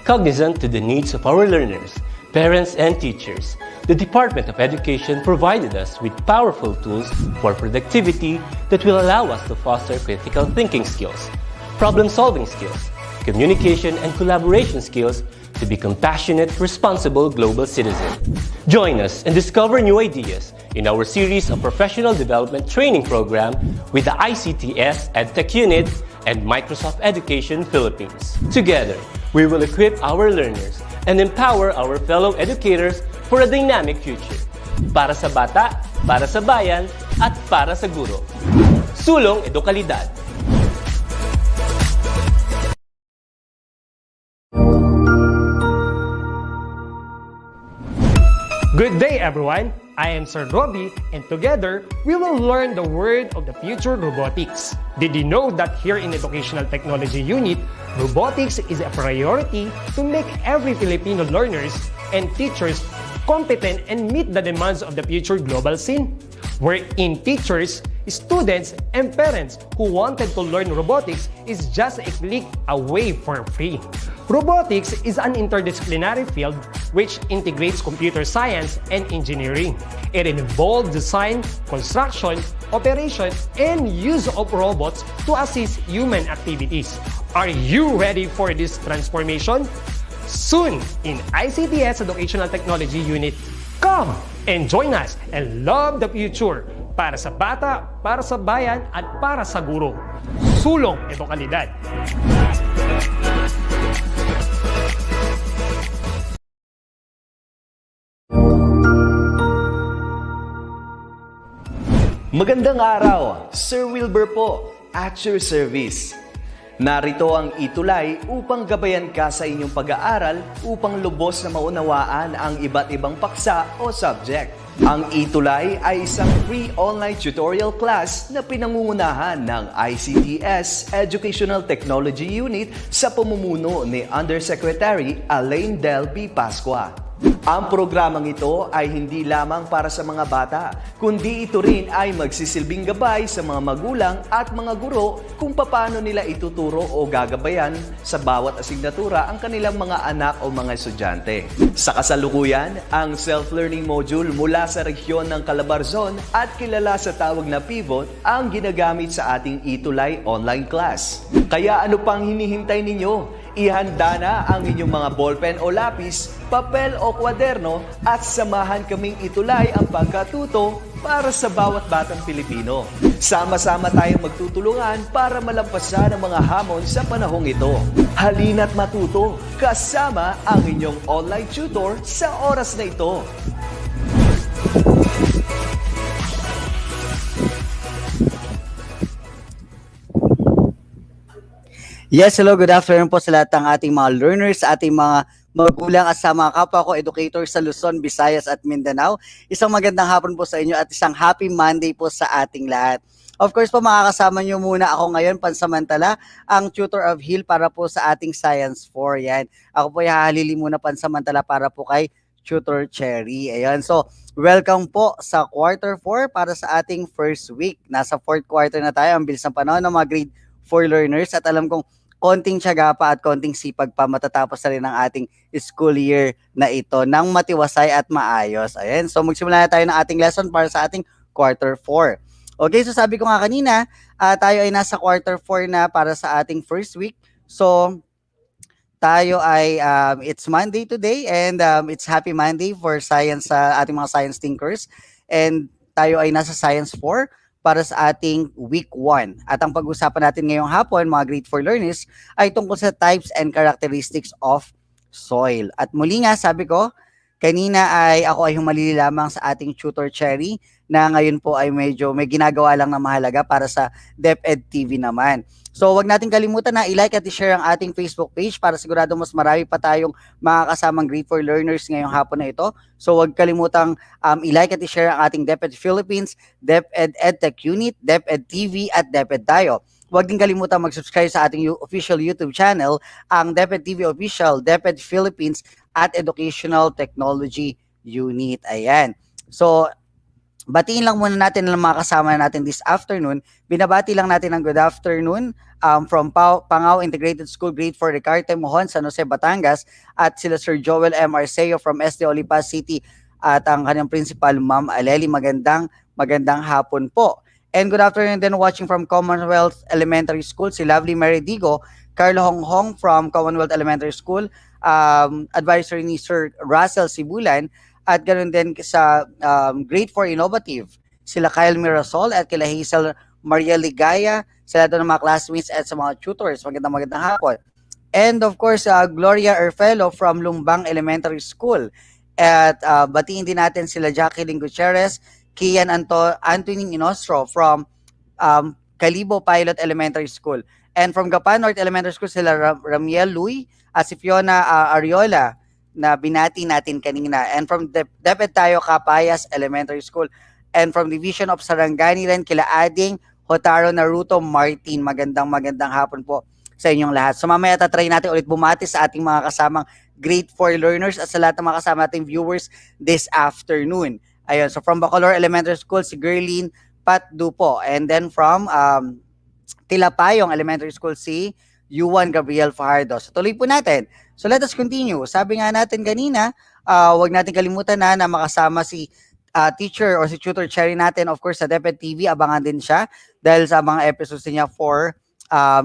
Cognizant to the needs of our learners, parents, and teachers, the Department of Education provided us with powerful tools for productivity that will allow us to foster critical thinking skills, problem-solving skills, communication and collaboration skills to be compassionate, responsible global citizens. Join us and discover new ideas in our series of professional development training program with the ICT's Edtech Unit and Microsoft Education Philippines. Together, we will equip our learners and empower our fellow educators for a dynamic future. Para sa bata, para sa bayan, at para sa guro. Sulong Edukalidad. Good day, everyone. I am Sir Robbie, and together, we will learn the word of the future, robotics. Did you know that here in Educational Technology Unit, robotics is a priority to make every Filipino learners and teachers competent and meet the demands of the future global scene? Wherein teachers, students, and parents who wanted to learn robotics is just a click away for free. Robotics is an interdisciplinary field which integrates computer science and engineering. It involves design, construction, operation, and use of robots to assist human activities. Are you ready for this transformation? Soon in ICT's Educational Technology Unit. Come and join us and love the future para sa bata, para sa bayan, at para sa guro. Sulong Edukalidad. Magandang araw, Sir Wilbur po, at your service. Narito ang ETUlay upang gabayan ka sa inyong pag-aaral upang lubos na maunawaan ang iba't ibang paksa o subject. Ang ETUlay ay isang free online tutorial class na pinangungunahan ng ICT's Educational Technology Unit sa pamumuno ni Undersecretary Elaine Del B. Pascua. Ang programang ito ay hindi lamang para sa mga bata, kundi ito rin ay magsisilbing gabay sa mga magulang at mga guro kung paano nila ituturo o gagabayan sa bawat asignatura ang kanilang mga anak o mga estudyante. Sa kasalukuyan, ang self-learning module mula sa rehiyon ng Calabarzon at kilala sa tawag na Pivot ang ginagamit sa ating ETUlay online class. Kaya ano pang hinihintay ninyo? Ihanda na ang inyong mga ballpen o lapis, papel o kwaderno at samahan kaming itulay ang pagkatuto para sa bawat batang Pilipino. Sama-sama tayong magtutulungan para malampasan ang mga hamon sa panahong ito. Halina't matuto kasama ang inyong online tutor sa oras na ito. Yes, hello, good afternoon po sa lahat ng ating mga learners, ating mga magulang at sa mga kapwa ko, educators sa Luzon, Visayas at Mindanao. Isang magandang hapon po sa inyo at isang happy Monday po sa ating lahat. Of course po, makakasama nyo muna ako ngayon pansamantala ang Tutor of Hill para po sa ating Science 4. Yan. Ako po hahalili muna pansamantala para po kay Tutor Cherry. Ayan. So, welcome po sa quarter 4 para sa ating first week. Nasa fourth quarter na tayo. Ang bilis ng panahon ng mga grade 4 learners at alam kong konting tiyaga pa at konting sipag pa matatapos na rin ang ating school year na ito ng matiwasay at maayos. Ayan, so magsimula na tayo ng ating lesson para sa ating quarter 4. Okay, so sabi ko nga kanina, tayo ay nasa quarter 4 na para sa ating first week. So, tayo ay, it's Monday today and it's Happy Monday for science, ating mga science thinkers. And tayo ay nasa Science 4 para sa ating Week 1. At ang pag-usapan natin ngayong hapon, mga grade 4 learners, ay tungkol sa types and characteristics of soil. At muli nga, sabi ko, kanina ay ako ay humalili lamang sa ating Tutor Cherry na ngayon po ay medyo may ginagawa lang na mahalaga para sa DepEd TV naman. So wag natin kalimutan na i-like at i-share ang ating Facebook page para sigurado mas marami pa tayong makakasamang grade 4 learners ngayong hapon na ito. So wag kalimutang i-like at i-share ang ating DepEd Philippines, DepEd Edtech Unit, DepEd TV at DepEd Tayo. Huwag din kalimutan mag-subscribe sa ating official YouTube channel, ang DepEd TV Official, DepEd Philippines at Educational Technology Unit. Ayan. So, batiin lang muna natin ang mga kasama natin this afternoon. Binabati lang natin ng good afternoon from Pangaw Integrated School, Grade 4, Ricarte Mohon, San Jose, Batangas, at sila Sir Joel M. Arceo from SD Olipa City at ang kanyang principal, Ma'am Aleli. Magandang hapon po. And good afternoon din watching from Commonwealth Elementary School, si Lovely Mary Digo, Carlo Honghong from Commonwealth Elementary School, advisory ni Sir Russell Sibulan, at ganoon din sa Grade 4 Innovative, sila Kyle Mirasol at kila Hazel Maria Ligaya, sila doon ng mga classmates at sa mga tutors. Magandang hapon. And of course, Gloria Erfelo from Lumbang Elementary School. At batiin din natin sila Jacqueline Gutierrez, Kian Anthony Inostro from Calibo Pilot Elementary School. And from Gapan North Elementary School, sila Ramiel Lui at si Fiona Ariola na binati natin kanina. And from DepEd tayo Kapayas Elementary School. And from Division of Sarangani rin, kila Ading Hotaro Naruto Martin. Magandang hapon po sa inyong lahat. So mamaya tatry natin ulit bumati sa ating mga kasamang Grade 4 learners at sa lahat ng mga kasama nating viewers this afternoon. Ayun, so from Bacolor Elementary School, si Gerline Patdu po. And then from Tilapayong Elementary School, si Yuan Gabriel Fajardo. So tuloy po natin. So let us continue. Sabi nga natin kanina, wag natin kalimutan na makasama si teacher or si tutor Cherry natin. Of course, sa DepEd TV, abangan din siya dahil sa mga episodes niya for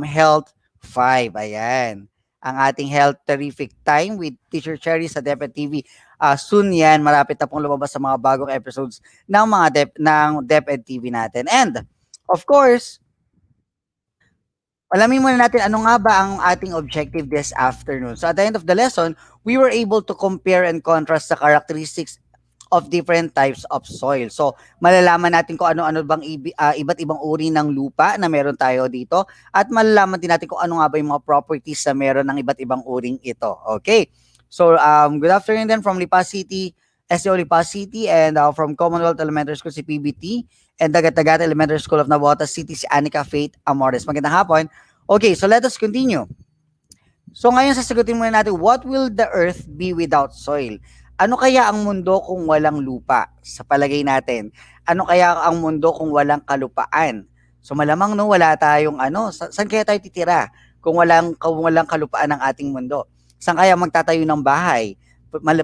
Health 5. Ayan. Ang ating Health Terrific Time with Teacher Cherry sa DepEd TV. Soon yan, marapit na pong lumabas sa mga bagong episodes ng DepEd TV natin. And, of course, alamin muna natin ano nga ba ang ating objective this afternoon. So at the end of the lesson, we were able to compare and contrast the characteristics of different types of soil. So malalaman natin kung ano-ano bang iba't ibang uri ng lupa na meron tayo dito at malalaman din natin kung ano nga ba yung mga properties na meron ng iba't ibang uring ito. Okay? So good afternoon then from Lipa City, SDO Lipa City, and from Commonwealth Elementary School si PBT, and Dagat Elementary School of Navotas City si Anika Faith Amores. Magandang hapon. Okay, so let us continue. So ngayon sasagutin muna natin, what will the earth be without soil? Ano kaya ang mundo kung walang lupa? Sa palagay natin, ano kaya ang mundo kung walang kalupaan? So malamang no, wala tayong saan kaya tayo titira kung walang kalupaan ng ating mundo? Saan kaya magtatayo ng bahay?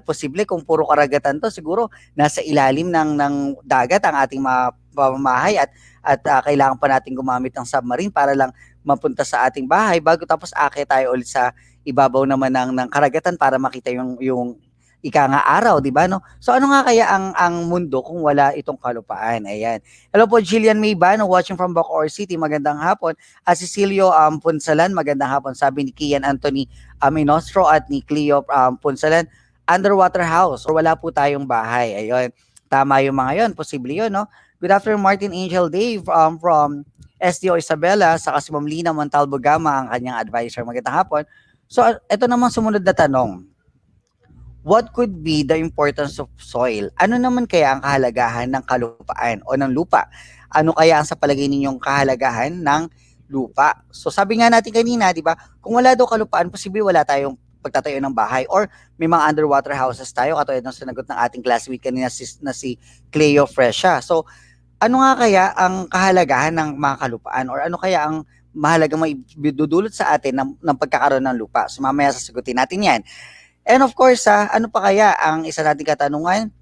Posible kung puro karagatan to, siguro nasa ilalim ng dagat ang ating mga pamamahay at kailangan pa natin gumamit ng submarine para lang mapunta sa ating bahay bago tapos aakyat tayo ulit sa ibabaw naman ng karagatan para makita yung ika nga araw, di ba no? So ano nga kaya ang mundo kung wala itong kalupaan? Ayan. Hello po Jillian Mayban, watching from Bacoor City. Magandang hapon. At Cecilio Punsalan, magandang hapon. Sabi ni Kian Anthony Minostro at ni Cleo Punsalan, underwater house or wala po tayong bahay. Ayun. Tama yung mga yon, posible yun, no? Good afternoon, Martin Angel Dave from SDO Isabela, sa si Ma'am Lina Montalvo Gama, ang kanyang advisor. Magandang hapon. So, ito naman sumunod na tanong. What could be the importance of soil? Ano naman kaya ang kahalagahan ng kalupaan o ng lupa? Ano kaya ang sa palagay ninyong kahalagahan ng lupa? So, sabi nga natin kanina, di ba, kung wala daw kalupaan, posible wala tayong pagtatayo ng bahay or may mga underwater houses tayo katulad ng sinagot ng ating classmate kanina na si Cleo Fresha. So, ano nga kaya ang kahalagahan ng mga kalupaan or ano kaya ang mahalagang maidudulot sa atin ng pagkakaroon ng lupa? So, mamaya sasagutin natin yan. And of course, ano pa kaya ang isa nating katanungan?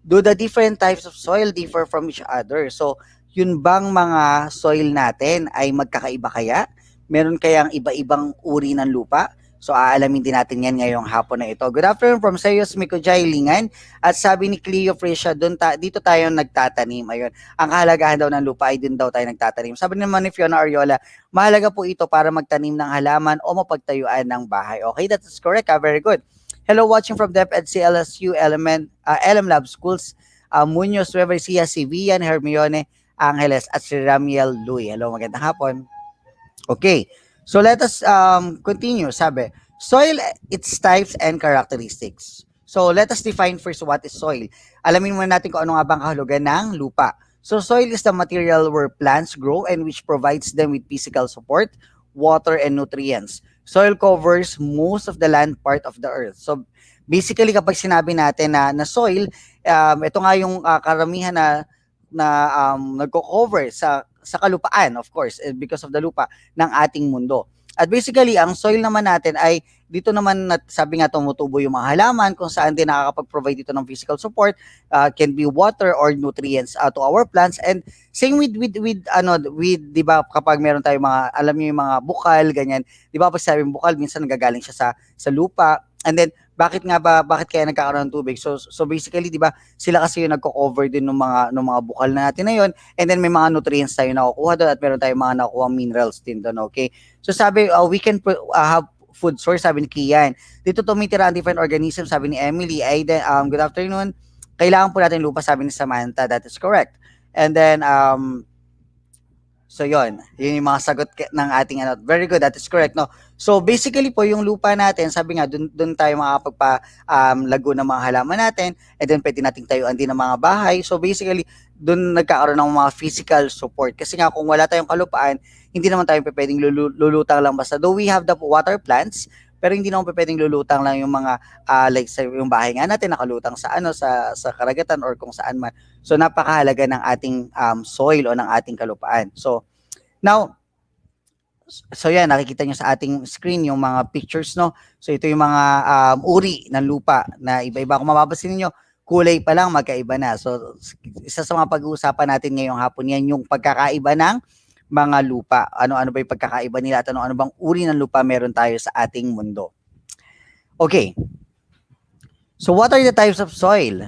Do the different types of soil differ from each other? So, yun bang mga soil natin ay magkakaiba kaya? Meron kayang iba-ibang uri ng lupa? So, aalamin din natin yan ngayong hapon na ito. Good afternoon from Sayos Mikojay Lingan. At sabi ni Cleo Fresha, dito tayo nagtatanim. Ayun. Ang kahalagahan daw ng lupa ay din daw tayo nagtatanim. Sabi naman ni Fiona Ariola, mahalaga po ito para magtanim ng halaman o mapagtayuan ng bahay. Okay, that is correct. Very good. Hello, watching from DepEd CLSU LM Lab Schools, Muñoz, Nueva Ecija, si Vian, Hermione, Angeles, at si Ramiel Lui. Hello, magandang hapon. Okay. So let us continue. Sabi, soil, its types and characteristics. So let us define first what is soil. Alamin muna natin kung ano nga bang kahulugan ng lupa. So soil is the material where plants grow and which provides them with physical support, water, and nutrients. Soil covers most of the land part of the earth. So basically kapag sinabi natin na soil, ito nga yung karamihan na nagko-cover sa kalupaan, of course, because of the lupa ng ating mundo. At basically, ang soil naman natin ay dito naman, sabi nga, tumutubo yung mga halaman kung saan din nakakapag-provide dito ng physical support, can be water or nutrients to our plants. And same with 'di ba, kapag meron tayong mga, alam niyo yung mga bukal ganyan, 'di ba, pag sabing bukal minsan nagagaling siya sa lupa. And then bakit kaya nagkakaroon ng tubig? So basically, 'di ba, sila kasi yung nagko-cover din ng mga bukal natin na yon, and then may mga nutrients tayo nakukuha doon at meron tayong mga nakukuha minerals din doon, okay? So sabi, we can have food source, sabi ni Kian. Dito tumitira ang different organisms, sabi ni Emily. Good afternoon. Kailangan po natin lupa, sabi ni Samantha. That is correct. And then, so yun yung mga sagot ng ating very good, that is correct, no? So basically po yung lupa natin, sabi nga, dun tayo lago ng mga halaman natin, and then pwede nating tayuan din ng mga bahay. So basically, dun nagkakaroon ng mga physical support. Kasi nga kung wala tayong kalupaan, hindi naman tayo pwedeng lulutang lang basta. Though we have the water plants, pero hindi naman pwedeng lulutang lang yung mga like sa yung bahay nga natin nakalutang sa karagatan or kung saan man. So napakahalaga ng ating soil o ng ating kalupaan. So now, so yan, nakikita nyo sa ating screen yung mga pictures, no? So ito yung mga uri ng lupa na iba-iba. Kung mapapansin niyo, kulay pa lang magkaiba na. So isa sa mga pag-uusapan natin ngayong hapon yan, yung pagkakaiba ng mga lupa. Ano-ano ba yung pagkakaiba nila at ano-ano bang uri ng lupa meron tayo sa ating mundo. Okay. So what are the types of soil?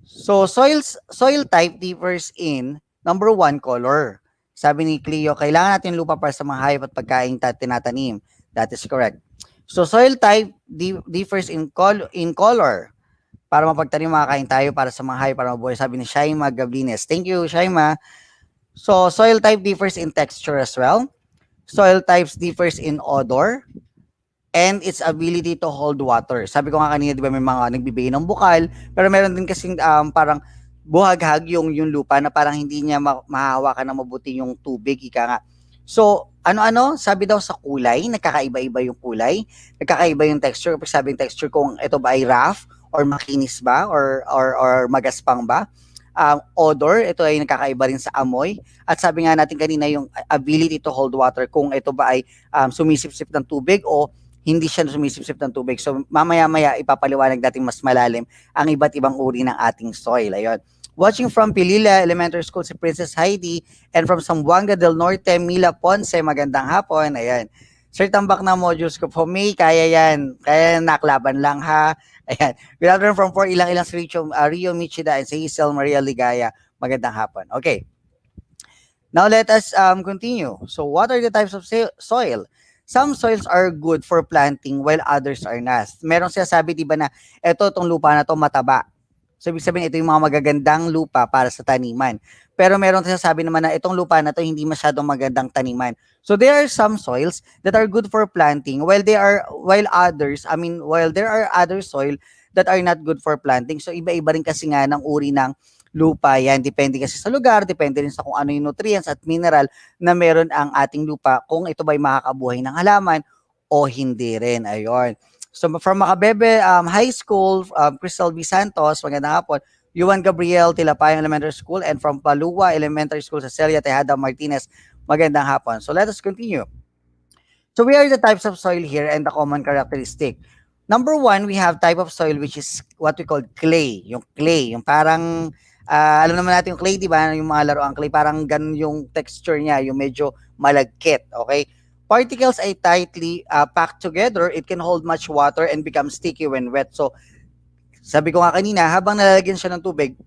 So soil type differs in, number 1, color. Sabi ni Cleo, kailangan natin lupa para sa mga hayop at pagkain tinatanim. That is correct. So soil type differs in color. Para mapagtanim, makakain tayo para sa mga hayop, para mabuhay. Sabi ni Shaima Gablines. Thank you, Shaima. So soil type differs in texture as well. Soil types differs in odor and its ability to hold water. Sabi ko nga kanina, di ba, may mga nagbibigay ng bukal, pero meron din kasing parang buhaghag yung lupa na parang hindi niya mahahawakan ng mabuti yung tubig, ika nga. So, sabi daw sa kulay, nagkakaiba-iba yung kulay, nagkakaiba yung texture. Kapag sabing texture, kung ito ba ay rough, or makinis ba, or magaspang ba. Odor, ito ay nagkakaiba rin sa amoy. At sabi nga natin kanina, yung ability to hold water, kung ito ba ay sumisipsip ng tubig o hindi siya sumisipsip ng tubig. So mamaya-maya ipapaliwanag natin mas malalim ang iba't ibang uri ng ating soil. Ayun. Watching from Pilila Elementary School si Princess Heidi, and from Zamboanga del Norte, Mila Ponce, magandang hapon. Ayan. Sir, tambak na modules ko po. May, kaya yan. Kaya naklaban lang, ha? Ayan. Good afternoon from 4 ilang si Rio Michida and si Hazel Maria Ligaya. Magandang hapon. Okay. Now let us continue. So what are the types of soil? Some soils are good for planting while others are not. Meron siya sabi, di ba, na itong lupa na to mataba. So ibig sabihin, ito yung mga magagandang lupa para sa taniman. Pero meron siya sabi naman na itong lupa na to hindi masyadong magandang taniman. So there are some soils that are good for planting while there are other soil that are not good for planting. So iba-iba rin kasi nga ng uri ng lupa yan. Depende kasi sa lugar, depende rin sa kung ano yung nutrients at mineral na meron ang ating lupa, kung ito ba'y makakabuhay ng halaman o hindi rin. Ayun. So from Macabebe High School, Crystal B. Santos, magandang hapon. Yuan Gabriel Tilapayong Elementary School, and from Palua Elementary School sa Celia Tejada Martinez, magandang hapon. So let us continue. So we are the types of soil here and the common characteristic. Number 1, we have type of soil which is what we call clay. Yung clay, yung parang, alam naman natin yung clay, di ba? Yung mga laruang clay, parang ganun yung texture niya, yung medyo malagkit, okay? Particles ay tightly packed together. It can hold much water and become sticky when wet. So, sabi ko nga kanina, habang nalalagyan siya ng tubig,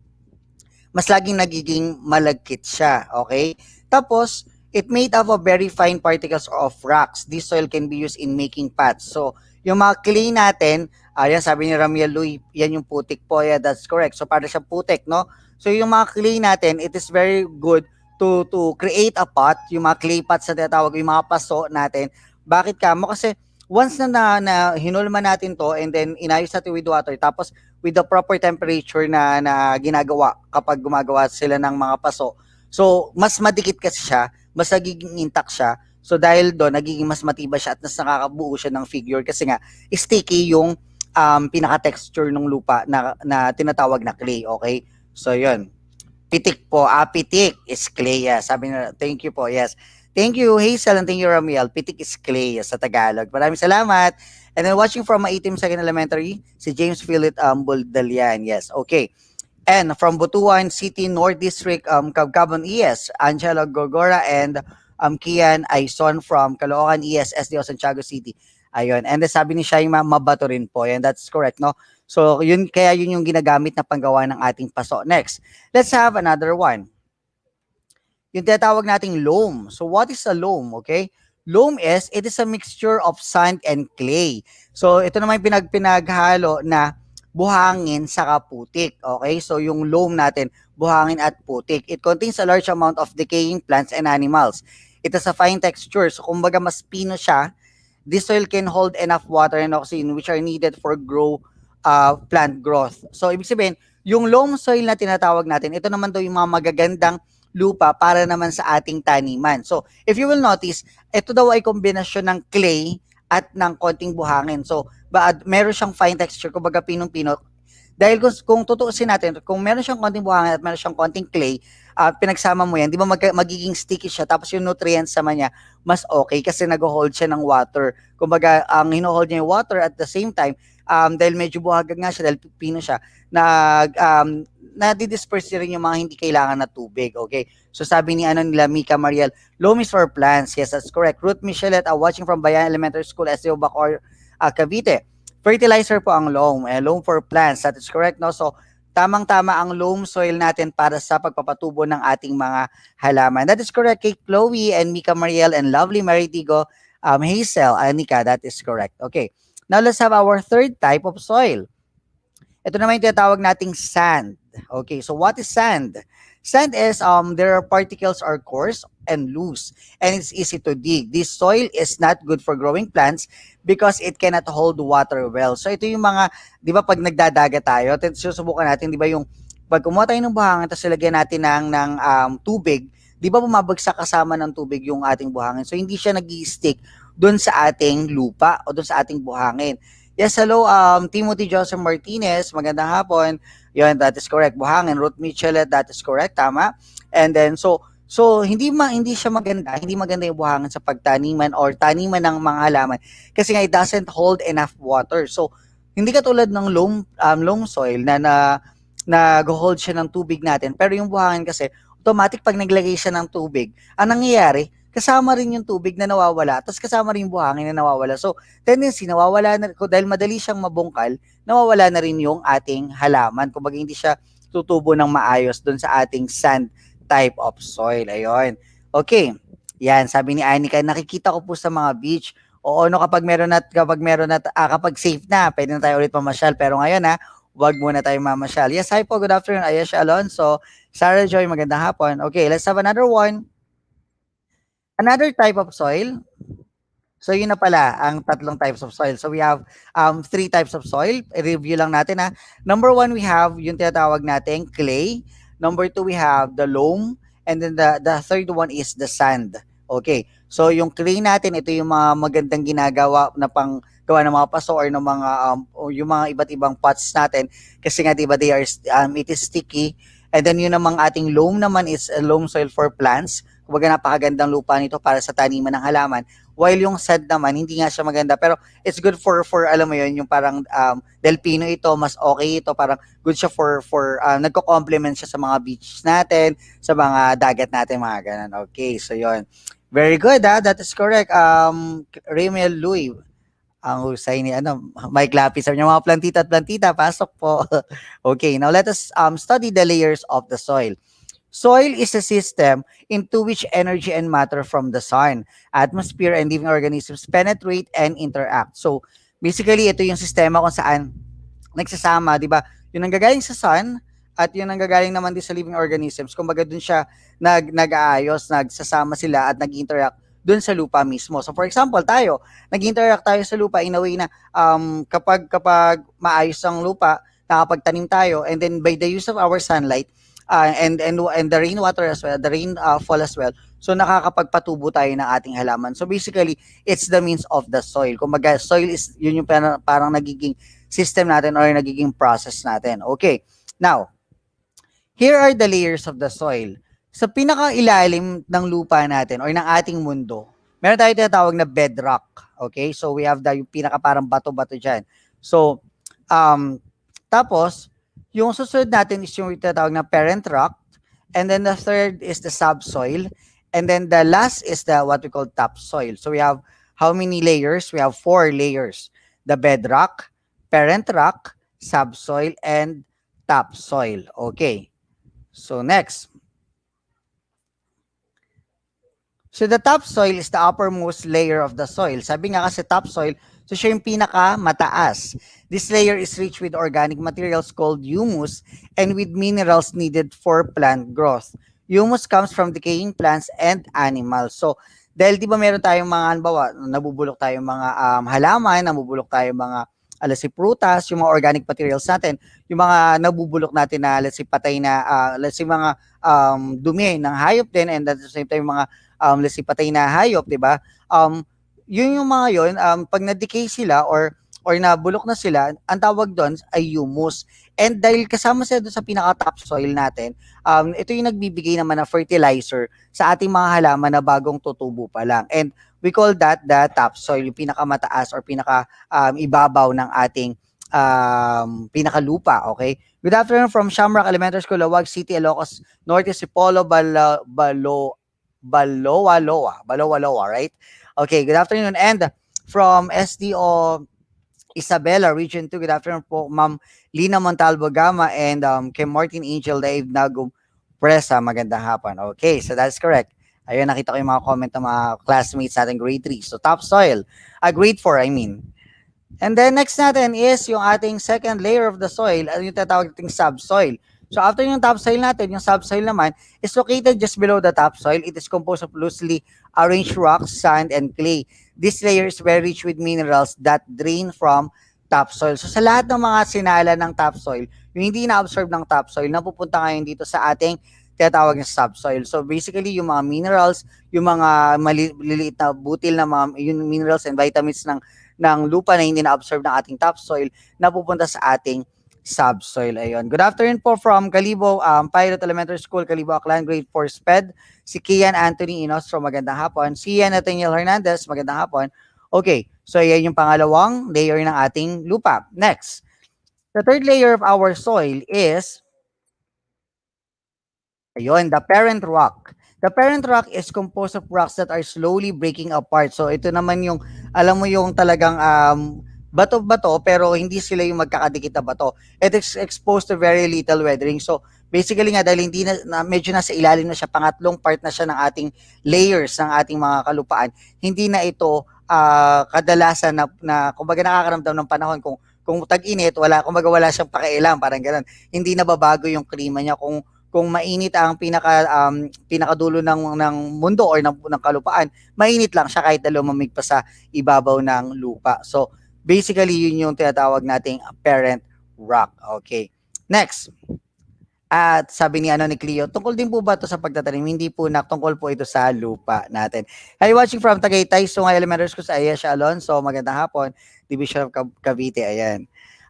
mas laging nagiging malagkit siya, okay? Tapos, it made up of very fine particles of rocks. This soil can be used in making paths. So, yung mga clay natin, yan sabi ni Ramiel Louie, yan yung putik po. Yeah, that's correct. So, para siya putik, no? So, yung mga clay natin, it is very good to create a pot, yung mga clay pots na tinatawag, yung mga paso natin. Bakit kamo? Kasi once na hinulman natin to and then inayos natin with water, tapos with the proper temperature na ginagawa kapag gumagawa sila ng mga paso, so mas madikit kasi siya, mas nagiging intact siya. So dahil doon, nagiging mas matibay siya at mas nakakabuo siya ng figure kasi nga sticky yung pinaka-texture ng lupa na tinatawag na clay, okay? So yun. Pitik po. Pitik is clay. Yes. Sabi na, thank you po. Yes. Thank you, Hazel, and thank you, Ramiel. Pitik is clay sa Tagalog. Maraming salamat. And then watching from Maitim Second Elementary, si James Philip Buldalian. Yes, okay. And from Butuan City North District, Cabcabon ES, Angela Gorgora and Kian Aison from Caloocan ES, SDO Santiago City. Ayun. And then sabi ni Shaima, mabato rin po. And that's correct, no? So, yun, kaya yun yung ginagamit na panggawa ng ating paso. Next, let's have another one. Yung tinatawag nating loam. So what is a loam? Okay? Loam it is a mixture of sand and clay. So ito naman yung pinaghalo na buhangin sa putik. Okay? So yung loam natin, buhangin at putik. It contains a large amount of decaying plants and animals. It has a fine texture. So kumbaga mas pino siya. This soil can hold enough water and oxygen which are needed for plant growth. So ibig sabihin, yung loam soil na tinatawag natin, ito naman daw yung mga magagandang lupa para naman sa ating taniman. So, if you will notice, ito daw ay kombinasyon ng clay at ng konting buhangin. So, meron siyang fine texture, kumbaga pinong-pino. Dahil kung tutuusin natin, kung meron siyang konting buhangin at meron siyang konting clay, pinagsama mo yan, di ba magiging sticky siya, tapos yung nutrients naman niya, mas okay kasi nag-hold siya ng water. Kumbaga, ang hino-hold niya yung water at the same time, dahil medyo buhagag nga siya, dahil pino siya, na-disperse rin yung mga hindi kailangan na tubig. Okay? So sabi ni nila, Mika Mariel, loam is for plants. Yes, that's correct. Ruth Michelet, watching from Bayan Elementary School, SDO Bacor, Cavite. Fertilizer po ang loam. Loam for plants. That is correct, no? So, tamang-tama ang loam soil natin para sa pagpapatubo ng ating mga halaman. That is correct. Kay Chloe and Mika Mariel and lovely Mary Digo, Hazel, Anika, that is correct. Okay. Now, let's have our third type of soil. Ito naman yung tinatawag nating sand. Okay, so what is sand? Sand is, there are particles are coarse and loose, and it's easy to dig. This soil is not good for growing plants because it cannot hold water well. So ito yung mga, di ba pag nagdadagat tayo, susubukan natin, di ba yung, pag kumuha tayo ng buhangin, tapos ilagyan natin ng tubig, di ba bumabagsak kasama ng tubig yung ating buhangin? So hindi siya nag-i-stick doon sa ating lupa o doon sa ating buhangin. Yes, hello, Timothy Joseph Martinez, magandang hapon. Yun, that is correct. Buhangin, Ruth Michelet, that is correct, tama. And then, so hindi siya maganda, hindi maganda yung buhangin sa pagtaniman or taniman ng mga halaman kasi nga it doesn't hold enough water. So, hindi katulad ng loam soil na nag-hold siya ng tubig natin, pero yung buhangin kasi, automatic pag naglagay siya ng tubig, ang nangyayari, kasama rin yung tubig na nawawala, tapos kasama rin yung buhangin na nawawala. So, tendency, nawawala na, dahil madali siyang mabungkal, nawawala na rin yung ating halaman. Kumbaga, hindi siya tutubo ng maayos doon sa ating sand type of soil. Ayun. Okay. Yan, sabi ni Anika, nakikita ko po sa mga beach. Oo, no, kapag safe na, pwede na tayo ulit mamasyal. Pero ngayon, wag muna tayo mamasyal. Yes, hi po, good afternoon, Ayesha Alonso. Sarah Joy, magandang hapon. Okay, let's have another one. Another type of soil. So yun na pala ang tatlong types of soil. So we have 3 types of soil. I-review lang natin Number 1, we have yung tinatawag nating clay. Number 2, we have the loam. And then the third one is the sand. Okay. So yung clay natin, ito yung mga magandang ginagawa na panggawa ng mga paso or ng mga yung mga iba't ibang pots natin. Kasi nga diba it is sticky. And then yun namang ating loam naman is a loam soil for plants. Kumbaga napakagandang lupa nito para sa taniman ng halaman. While yung sand naman, hindi nga siya maganda. Pero it's good for alam mo yun, yung parang delpino ito, mas okay ito. Parang good siya for nagko-complement siya sa mga beaches natin, sa mga dagat natin, mga ganun. Okay, so yun. Very good, that is correct. Raymel Louie, ang husay ni Mike Lapis. Sabi niya, mga plantita at plantita, pasok po. Okay, now let us study the layers of the soil. Soil is a system into which energy and matter from the sun, atmosphere, and living organisms penetrate and interact. So, basically, ito yung sistema kung saan nagsasama, di ba? Yung nanggagaling sa sun at yung nanggagaling naman din sa living organisms. Kumbaga, dun siya nag-aayos, nagsasama sila at nag-interact dun sa lupa mismo. So, for example, nag-interact tayo sa lupa in a way na kapag maayos ang lupa, nakapagtanim tayo, and then by the use of our sunlight, and the rainwater as well, the rainfall as well. So nakakapagpatubo tayo ng ating halaman. So basically, it's the means of the soil. Kumbaga, soil is yun yung parang nagiging system natin or nagiging process natin. Okay. Now, Here are the layers of the soil. Sa pinakailalim ng lupa natin or ng ating mundo, meron tayong tinatawag na bedrock. Okay? So we have yung pinaka parang bato-bato dyan. So, tapos, yung susunod natin is yung tinatawag na parent rock. And then the third is the subsoil. And then the last is the what we call topsoil. So we have how many layers? We have 4 layers. The bedrock, parent rock, subsoil, and topsoil. Okay. So next. So the topsoil is the uppermost layer of the soil. Sabi nga kasi topsoil, so siya yung pinaka mataas. This layer is rich with organic materials called humus and with minerals needed for plant growth. Humus comes from decaying plants and animals. So dahil di ba meron tayong mga halimbawa, nabubulok tayong mga halaman, nabubulok tayong mga let's say prutas, yung mga organic materials natin, yung mga nabubulok natin na let's say patay na let's say mga dumi ng hayop din, and at the same time mga let's say patay na hayop, 'di ba? Yun yung mga yun, pag na-decay sila or nabulok na sila, ang tawag doon ay humus. And dahil kasama sila doon sa pinaka-topsoil natin, ito yung nagbibigay naman ng fertilizer sa ating mga halaman na bagong tutubo pa lang. And we call that the topsoil, yung pinaka-mataas or pinaka-ibabaw ng ating pinaka-lupa, okay? Good afternoon from Shamrock Elementary School, Lawag City, Ilocos Norte, Sipolo, Balowaloa, right? Okay, good afternoon. And from SDO Isabela, Region 2, good afternoon po, Ma'am Lina Montalvo Gama and kay Martin Angel Dave Nagum Presa, magandang hapon. Okay, so that's correct. Ayun, nakita ko yung mga comment ng mga classmates natin grade 3. So topsoil, grade 4 I mean. And then next natin is yung ating second layer of the soil, yung tatawag nating subsoil. So after yung topsoil natin, yung subsoil naman is located just below the topsoil. It is composed of loosely arranged rocks, sand, and clay. This layer is very rich with minerals that drain from topsoil. So sa lahat ng mga sinala ng topsoil, yung hindi na-absorb ng topsoil, napupunta ngayon dito sa ating tinatawag na subsoil. So basically, yung mga minerals, yung mga maliliit na butil na mga yung minerals and vitamins ng lupa na hindi na-absorb ng ating topsoil, napupunta sa ating subsoil. Ayun. Good afternoon po from Calibo, Pilot Elementary School, Calibo, Aklan, grade 4 SPED. Si Kian Anthony Inostro, magandang hapon. Si Ian Nathaniel Hernandez, magandang hapon. Okay, so yan yung pangalawang layer ng ating lupa. Next, the third layer of our soil is, ayun, the parent rock. The parent rock is composed of rocks that are slowly breaking apart. So ito naman yung, alam mo yung talagang bato-bato pero hindi sila yung magkakadikit na bato. It is exposed to very little weathering. So basically nga dahil hindi na medyo nasa ilalim na siya, pangatlong part na siya ng ating layers ng ating mga kalupaan, hindi na ito kadalasan na kumbaga nakakaramdam ng panahon kung tag-init, kumbaga wala siyang pakialam, parang ganoon. Hindi na babago yung klima niya kung mainit ang pinakadulo ng mundo or ng kalupaan, mainit lang siya kahit na lumamig pa sa ibabaw ng lupa. So basically, yun yung tinatawag nating parent rock. Okay. Next. At sabi ni Cleo, tungkol din po ba ito sa pagtatanim? Hindi po, tungkol po ito sa lupa natin. Hi, watching from Tagaytay, Sungay Elementary School sa Ayesha Alonso. Magandang hapon. Division of Cavite. Ayan.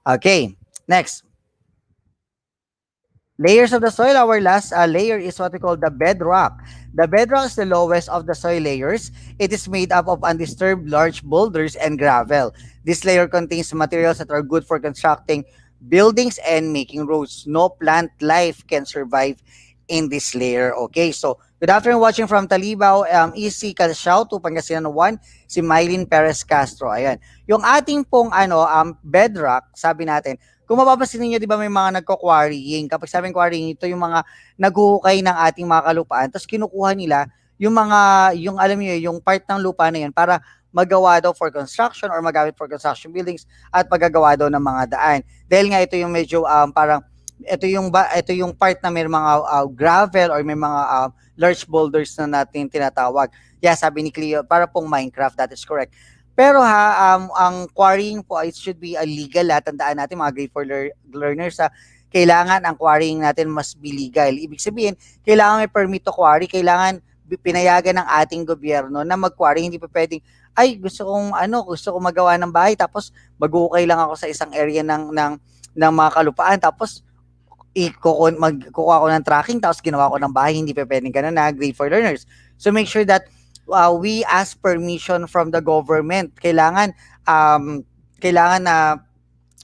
Okay. Next. Layers of the soil, our last layer is what we call the bedrock. The bedrock is the lowest of the soil layers. It is made up of undisturbed large boulders and gravel. This layer contains materials that are good for constructing buildings and making roads. No plant life can survive in this layer. Okay, so good afternoon watching from Talibao, EC Calsiao to Pangasinan 1, si Mylene Perez Castro. Ayan. Yung ating pong bedrock, sabi natin, kung mapapansin niyo, di ba may mga nagko-quarrying. Kapag sabing quarrying, ito yung mga naghuhukay ng ating mga kalupaan. Tapos kinukuha nila yung alam niyo, yung part ng lupa na yun para magawa daw for construction or magamit for construction buildings at paggagawa daw ng mga daan. Dahil nga ito yung medyo parang ito yung part na may mga gravel or may mga large boulders na natin tinatawag. Yeah, sabi ni Cleo, para pong Minecraft, that is correct. Pero ang quarrying po, it should be illegal. Tandaan natin mga grade 4 learners, kailangan ang quarrying natin must be legal. Ibig sabihin, kailangan may permit to quarry, kailangan pinayagan ng ating gobyerno na mag-quarry. Hindi pa pwedeng, gusto kong magawa ng bahay tapos mag-ukay lang ako sa isang area ng mga kalupaan tapos magkukuha ko ng tracking tapos ginawa ko ng bahay, hindi pa pwedeng ganun na grade for learners. So make sure that we ask permission from the government. Kailangan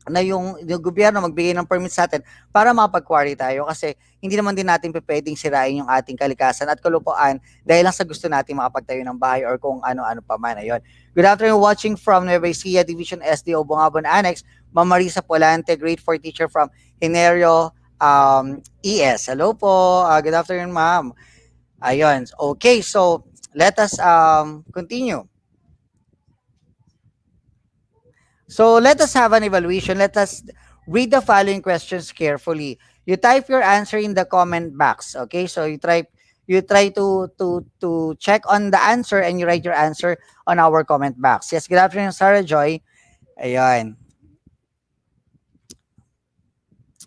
na yung gobyerno magbigay ng permit sa atin para makapag-quarry tayo kasi hindi naman din natin pwedeng sirain yung ating kalikasan at kalupaan dahil lang sa gusto natin makapagtayo ng bahay or kung ano-ano pa man. Ayun. Good afternoon, watching from Nueva Ecija, Division SDO, Bungabon Annex, Ma'am Marisa Polante, grade 4 teacher from Hinerio ES. Hello po. Good afternoon, ma'am. Ayun. Okay, so let us continue. So let us have an evaluation. Let us read the following questions carefully. You type your answer in the comment box. Okay, so you try to check on the answer and you write your answer on our comment box. Yes, good afternoon, Sarah Joy. Ayan.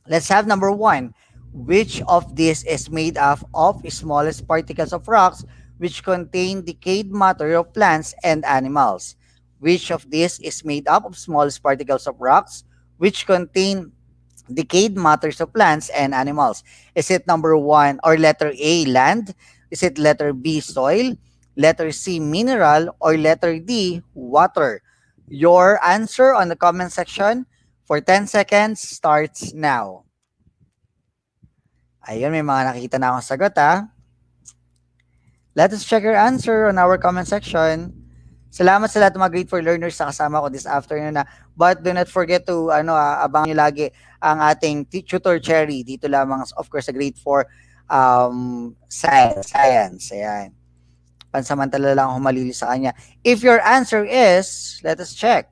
Let's have number 1. Which of these is made up of smallest particles of rocks which contain decayed matter of plants and animals? Which of these is made up of smallest particles of rocks which contain decayed matters of plants and animals? Is it number 1 or letter A, land? Is it letter B, soil? Letter C, mineral? Or letter D, water? Your answer on the comment section for 10 seconds starts now. Ayun, may mga nakikita na akong sagot ha. Let us check your answer on our comment section. Salamat sa lahat ng mga grade 4 learners na kasama ko this afternoon na. But do not forget to abangan nyo lagi ang ating tutor Cherry dito lamang of course sa grade 4 science. Ayan. Pansamantala lang humalili sa kanya. If your answer is, let us check.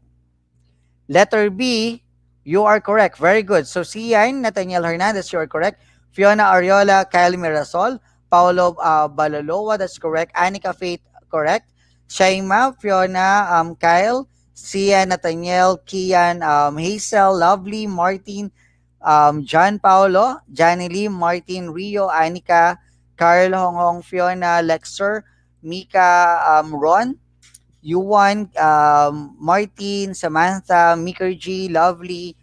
Letter B, you are correct. Very good. So Sian Nathaniel Hernandez, you are correct. Fiona Ariola, Kyle Mirasol, Paolo Balaloa, that's correct. Anika Faith, correct. Shaima, Fiona, Kyle, Sia, Nathaniel, Kian, Hazel, Lovely, Martin, John Paolo, Johnny Lee, Martin, Rio, Anika, Carl, Honghong, Fiona, Lexer, Mika, Ron, Yuan, Martin, Samantha, Mikerji, Lovely,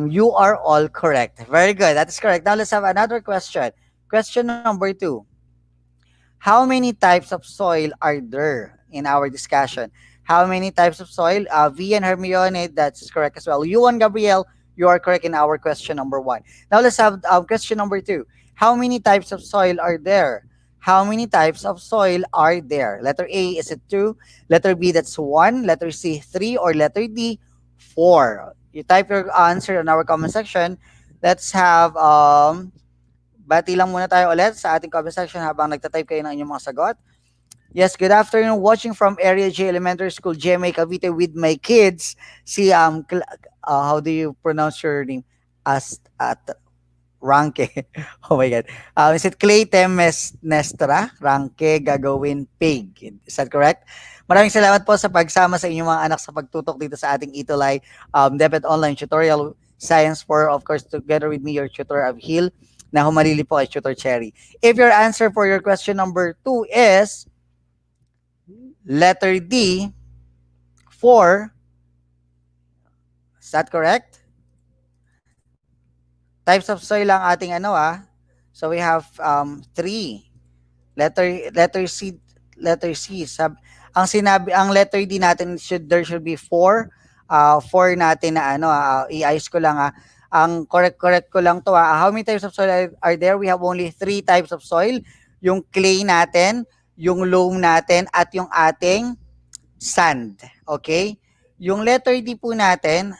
you are all correct. Very good. That is correct. Now let's have another question. Question number 2. How many types of soil are there in our discussion? How many types of soil? V and Hermione, that's correct as well. You and Gabriel, you are correct in our question number 1. Now let's have question number 2. How many types of soil are there? How many types of soil are there? Letter A, is it 2? Letter B, that's 1. Letter C, 3. Or letter D, 4. You type your answer in our comment section. Let's have bati lang muna tayo ulit sa ating comment section habang nagtatype kayo ng inyong mga sagot. Yes, good afternoon. Watching from Area J Elementary School, GMA Cavite with my kids. Si, how do you pronounce your name? Ranke. Oh my God. Is it Clay Temes Nestra? Ranke Gagawin Pig. Is that correct? Maraming salamat po sa pagsama sa inyong mga anak sa pagtutok dito sa ating ETUlay DepEd Online Tutorial Science 4. Of course, together with me, your tutor Abhil, na humalili po kay Tutor Cherry. If your answer for your question number 2 is letter D, 4, is that correct? Types of soil lang ating So we have 3. Letter C, ang letter D natin there should be 4. 4 natin na i-ayos ko lang Ang correct ko lang to How many types of soil are there? We have only 3 types of soil. Yung clay natin, yung loam natin, at yung ating sand. Okay? Yung letter D po natin,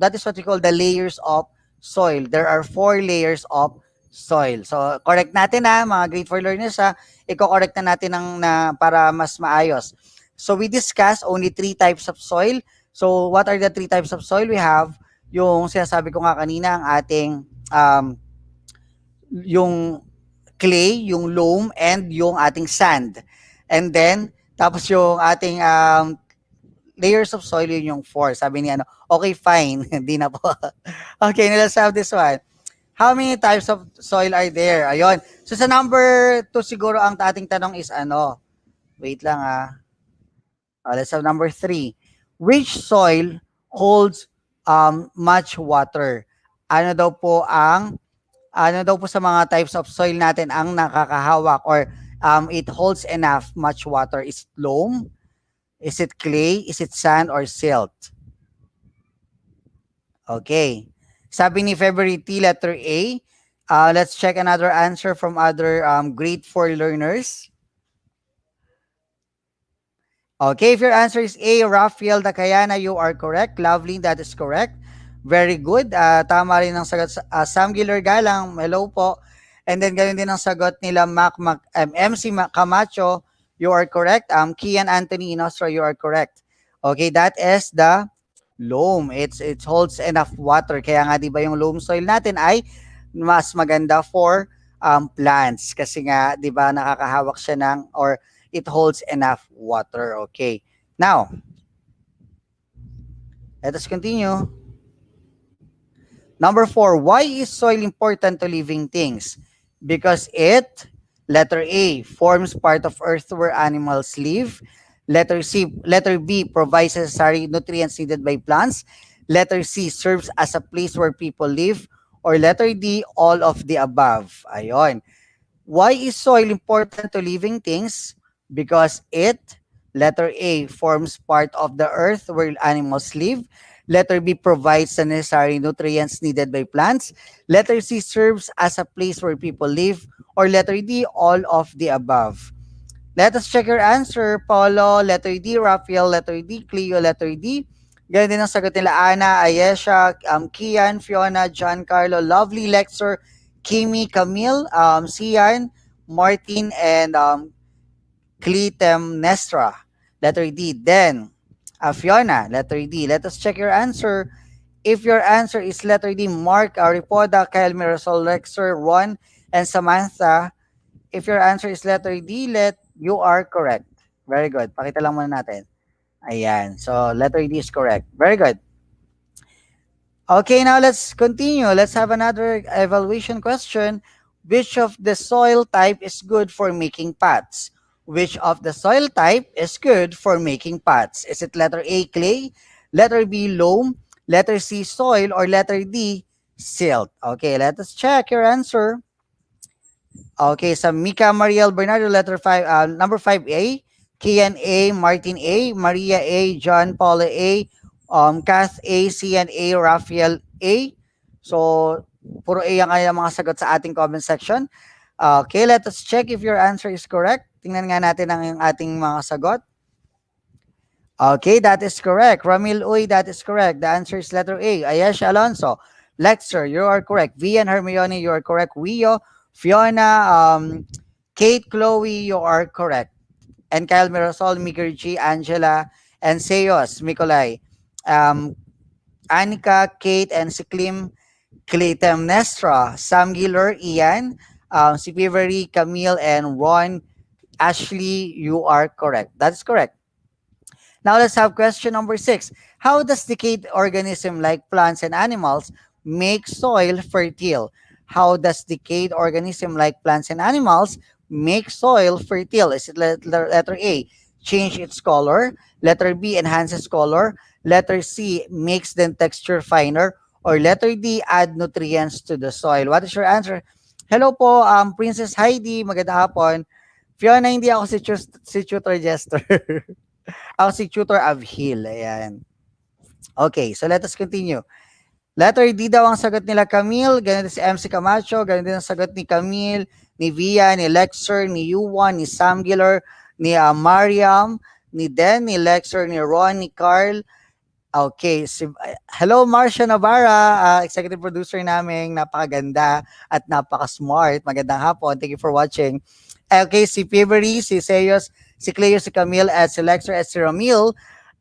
that is what we call the layers of soil. There are 4 layers of soil. So, correct natin mga grade 4 learners Iko-correct na natin para mas maayos. So, we discussed only 3 types of soil. So, what are the 3 types of soil? We have yung sinasabi ko nga kanina, ang ating yung clay, yung loam, and yung ating sand. And then, tapos yung ating layers of soil, yun yung 4. Sabi ni okay, fine. Hindi na po. Okay, let's have this one. How many types of soil are there? Ayun. So, sa number 2 siguro, ang ating tanong is wait lang let's have number 3. Which soil holds much water? ano daw po sa mga types of soil natin ang nakakahawak or it holds enough much water? Is it loam? Is it clay? Is it sand or silt? Okay. Sabi ni February T, letter A. Let's check another answer from other grade 4 learners. Okay, if your answer is A, Rafael Dakayana, you are correct. Lovely, that is correct. Very good. Tama rin ang sagot. Sam Giller Galang, hello po. And then ganun din ang sagot nila MC Camacho, you are correct. Kian Anthony Inostra, you are correct. Okay, that is the loam. It holds enough water. Kaya nga 'di ba yung loam soil natin ay mas maganda for plants kasi nga 'di ba nakakahawak siya ng or it holds enough water. Okay. Now, let us continue. Number 4, why is soil important to living things? Because it, letter A, forms part of earth where animals live. Letter B, provides necessary nutrients needed by plants. Letter C, serves as a place where people live. Or letter D, all of the above. Ayon. Why is soil important to living things? Because it, letter A, forms part of the earth where animals live. Letter B, provides the necessary nutrients needed by plants. Letter C, serves as a place where people live. Or letter D, all of the above. Let us check your answer. Paulo, letter D. Rafael, letter D. Cleo, letter D. Ganyan din ang sagot nila Ana, Ayesha, Kian, Fiona, Giancarlo, Lovely, Lexer, Kimi, Camille, Sian, Martin, and Clytemnestra. Letter D. Then, Fiona, letter D. Let us check your answer. If your answer is letter D, Mark, Aripoda, Kyle, Mirasol, Lexer, Ron, and Samantha. If your answer is letter D, you are correct. Very good. Pakita lang muna natin. Ayan. So, letter D is correct. Very good. Okay, now let's continue. Let's have another evaluation question. Which of the soil type is good for making pots? Which of the soil type is good for making pots? Is it letter A, clay, letter B, loam, letter C, soil, or letter D, silt? Okay, let us check your answer. Okay, sa Mika Mariel Bernardo, number 5A, Kian A, Martin A, Maria A, John Paula A, Kath A, Cian A, Rafael A. So, puro A ang kanilang mga sagot sa ating comment section. Okay, let us check if your answer is correct. Tingnan nga natin ang ating mga sagot. Okay, that is correct. Ramil Uy, that is correct. The answer is letter A. Ayesh Alonso, Lexer, you are correct. Vian Hermione, you are correct. Wio, Fiona, Kate, Chloe, you are correct. And Kyle Mirasol, Miguel G, Angela, and Seos, Mikolai. Anika, Kate, and si Clytemnestra, Sam Giller, Ian, si Pivery, Camille, and Ron, Ashley, you are correct. That's correct. Now let's have question number 6. How does decayed organism like plants and animals make soil fertile? How does decayed organism like plants and animals make soil fertile? Is it letter A, change its color? Letter B, enhances color? Letter C, makes the texture finer? Or letter D, add nutrients to the soil? What is your answer? Hello po, Princess Heidi, magandang hapon. Fiona, hindi ako si tutor Jester. Ako si tutor Avhil. Ayan. Okay, so let us continue. Letter D daw ang sagot nila Camille, ganun din si MC Camacho, ganun din ang sagot ni Camille, ni Via, ni Lexer, ni Yuan, ni Sam Giller, ni Mariam, ni Den, ni Lexer, ni Ron, ni Carl. Okay, hello Marcia Navarra, executive producer namin, napakaganda at napaka-smart. Magandang hapon, thank you for watching. Okay, si Pivery, si Seos, si Cleo, si Camille, at si Lexer, at si Ramil.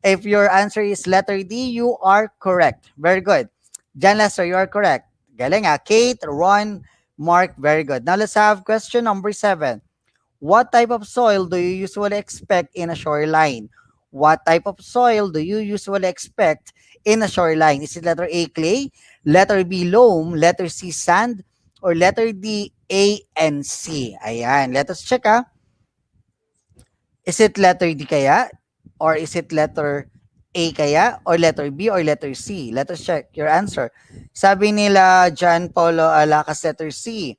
If your answer is letter D, you are correct. Very good. John Lester, you are correct. Galing ha. Kate, Ron, Mark, very good. Now let's have question number 7. What type of soil do you usually expect in a shoreline? What type of soil do you usually expect in a shoreline? Is it letter A, clay, letter B, loam, letter C, sand, or letter D, A and C? Ayan, let us check ha. Is it letter D kaya? Or is it letter A kaya? Or letter B or letter C? Let us check your answer. Sabi nila John Paulo Alacas, letter C.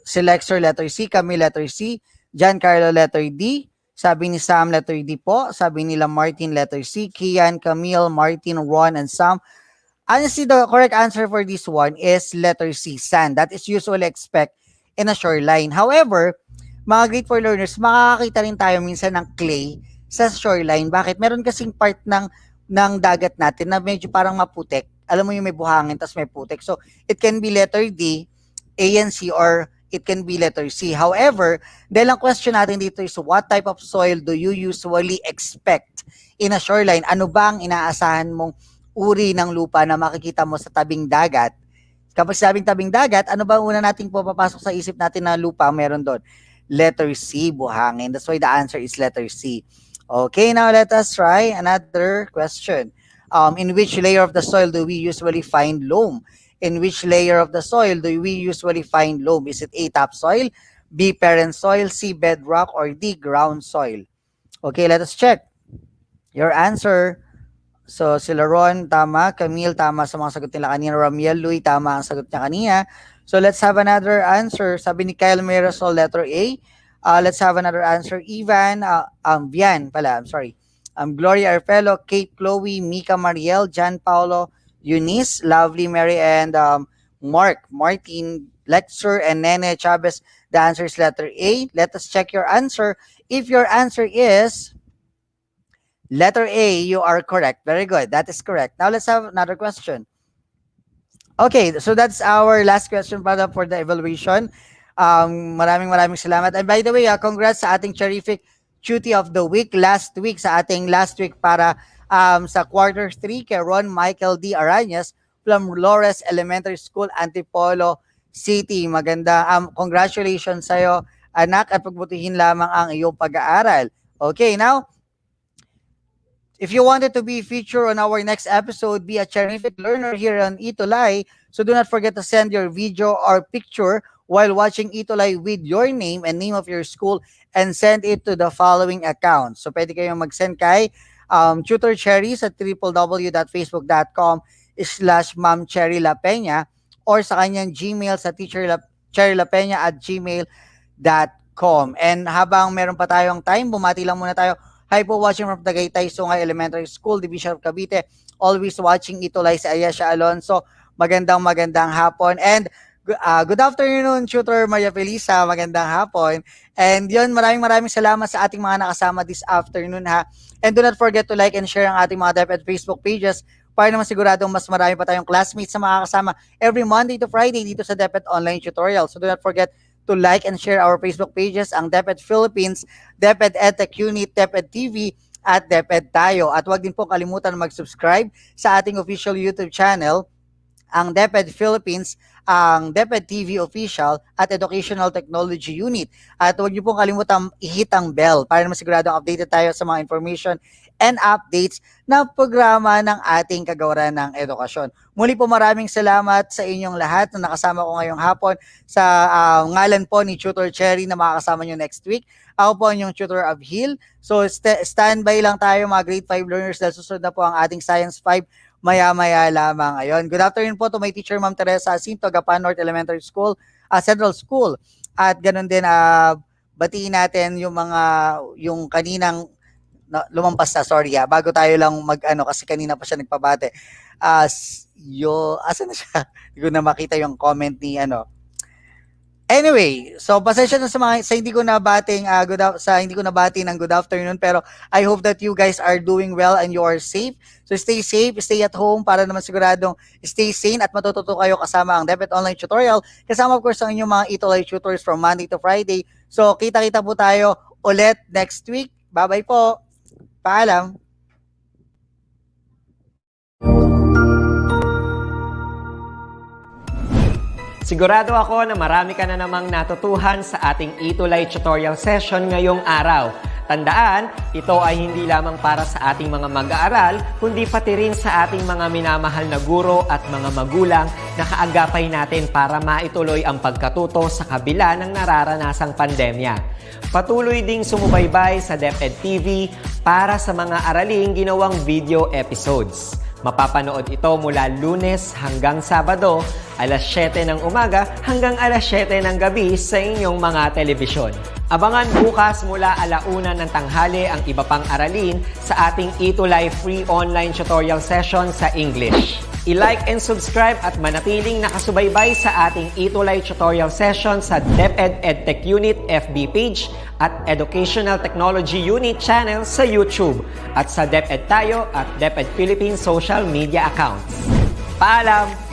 Si Lexer, letter C. Camille, letter C. Giancarlo, letter D. Sabi ni Sam, letter D po. Sabi nila Martin, letter C. Kian, Camille, Martin, Ron, and Sam. Honestly, the correct answer for this one is letter C, sand. That is usually expect in a shoreline. However, mga grade 4 learners, makakakita rin tayo minsan ng clay sa shoreline. Bakit? Meron kasing part ng dagat natin na medyo parang maputek. Alam mo yung may buhangin, tas may putek. So, it can be letter D, A and C, or it can be letter C. However, dahil ang question natin dito is what type of soil do you usually expect in a shoreline? Ano ba ang inaasahan mong uri ng lupa na makikita mo sa tabing dagat? Kapag sabing tabing dagat, ano ba una nating papapasok sa isip natin na lupa meron doon? Letter C, buhangin. That's why the answer is letter C. Okay, now let us try another question. In which layer of the soil do we usually find loam? In which layer of the soil do we usually find loam? Is it A, topsoil, B, parent soil, C, bedrock, or D, ground soil? Okay, let us check your answer. So, sila Ron, tama. Camille, tama sa mga sagot nila kanina. Ramiel, Louie, tama ang sagot niya kanina. So, let's have another answer. Sabi ni Kyle Mirasol, letter A. Let's have another answer. Ivan, Vian pala, I'm sorry. Gloria Arpelo, Kate Chloe, Mika Mariel, Jan Paulo, Eunice, Lovely Mary, and Mark, Martin, Lexer, and Nene Chavez. The answer is letter A. Let us check your answer. If your answer is letter A, you are correct. Very good. That is correct. Now let's have another question. Okay, so that's our last question para for the evaluation. Maraming salamat. And by the way, congrats sa ating terrific Cutie of the Week last week, sa ating last week para sa quarter 3 kay Ron Michael D. Arañas from Flores Elementary School, Antipolo City. Maganda. Congratulations sa'yo, anak, at pagbutihin lamang ang iyong pag-aaral. Okay, now, if you wanted to be featured on our next episode, be a terrific learner here on ETUlay, so do not forget to send your video or picture while watching ETUlay with your name and name of your school and send it to the following account. So pwede kayong mag-send kay Tutor Cherry sa www.facebook.com/mamcherrylapeña or sa kanyang Gmail sa teacherlapeña@gmail.com. And habang meron pa tayong time, bumati lang muna tayo. Hi po, watching from Tagaytay Sungay Elementary School, Division of Cavite. Always watching ETUlay sa Ayesha Alonso. Magandang hapon. And good afternoon, Tutor Maria Felisa. Magandang hapon. And yun, maraming salamat sa ating mga nakasama this afternoon, ha. And do not forget to like and share ang ating mga DepEd Facebook pages para naman siguradong mas marami pa tayong classmates sa mga kasama every Monday to Friday dito sa DepEd Online Tutorial. So do not forget to like and share our Facebook pages, ang DepEd Philippines, DepEd Edtech Unit, DepEd TV, at DepEd Tayo. At huwag din po kalimutan mag-subscribe sa ating official YouTube channel, ang DepEd Philippines, ang DepEd TV Official, at Educational Technology Unit. At huwag niyo pong kalimutan i-hit ang bell para masiguradong updated tayo sa mga information and updates na programa ng ating kagawaran ng edukasyon. Muli po maraming salamat sa inyong lahat na nakasama ko ngayong hapon sa ngalan po ni Tutor Cherry na makakasama nyo next week. Ako po yung Tutor Abhil. So standby lang tayo mga grade 5 learners dahil susunod na po ang ating Science 5 maya-maya lamang. Ayun. Good afternoon po to my teacher, Ma'am Teresa Asinto, Gapan North Elementary School, Central School. At ganun din, batiin natin yung kaninang lumampas na, sorry bago tayo lang kasi kanina pa siya nagpabate. Asan na siya? Hindi ko na makita yung comment ni Anyway, so pasensya na sa hindi ko nabating hindi ko nabati ng good afternoon, pero I hope that you guys are doing well and you are safe. So stay safe, stay at home para naman siguradong stay sane at matututo kayo kasama ang DepEd Online Tutorial. Kasama of course ang inyong mga ETUlay tutors from Monday to Friday. So kita-kita po tayo ulit next week. Bye-bye po. Paalam. Sigurado ako na marami ka na namang natutuhan sa ating ETUlay tutorial session ngayong araw. Tandaan, ito ay hindi lamang para sa ating mga mag-aaral, kundi pati rin sa ating mga minamahal na guro at mga magulang na kaagapay natin para maituloy ang pagkatuto sa kabila ng nararanasang pandemya. Patuloy ding sumubaybay sa DepEd TV para sa mga araling ginawang video episodes. Mapapanood ito mula Lunes hanggang Sabado, alas 7 ng umaga hanggang alas 7 ng gabi sa inyong mga telebisyon. Abangan bukas mula alauna ng tanghali ang iba pang aralin sa ating ETUlay free online tutorial session sa English. I-like and subscribe at manatiling nakasubaybay sa ating ETUlay tutorial session sa DepEd Edtech Unit FB page at Educational Technology Unit channel sa YouTube at sa DepEd Tayo at DepEd Philippines social media accounts. Paalam!